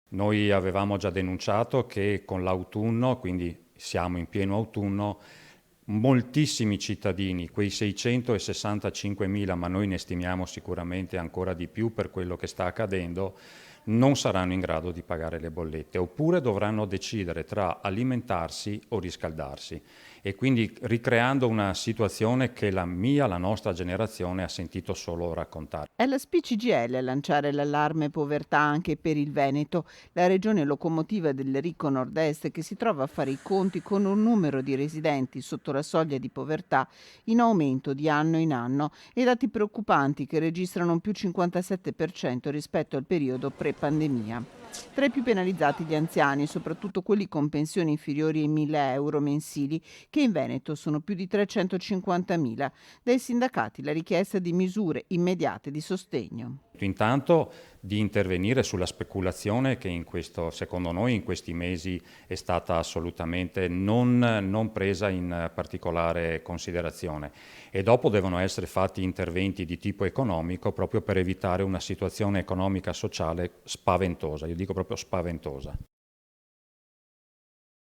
Noi avevamo già denunciato che con l'autunno, quindi siamo in pieno autunno, moltissimi cittadini, quei 665.000, ma noi ne stimiamo sicuramente ancora di più per quello che sta accadendo, non saranno in grado di pagare le bollette, oppure dovranno decidere tra alimentarsi o riscaldarsi. E quindi ricreando una situazione che la nostra generazione ha sentito solo raccontare. È la SPCGL a lanciare l'allarme povertà anche per il Veneto, la regione locomotiva del ricco nord-est che si trova a fare i conti con un numero di residenti sotto la soglia di povertà in aumento di anno in anno e dati preoccupanti che registrano un più 57% rispetto al periodo pre-pandemia. Tra i più penalizzati gli anziani, soprattutto quelli con pensioni inferiori ai 1.000 euro mensili, che in Veneto sono più di 350.000. Dai sindacati la richiesta di misure immediate di sostegno. Intanto di intervenire sulla speculazione che secondo noi in questi mesi è stata assolutamente non presa in particolare considerazione, e dopo devono essere fatti interventi di tipo economico proprio per evitare una situazione economica sociale spaventosa, io dico proprio spaventosa.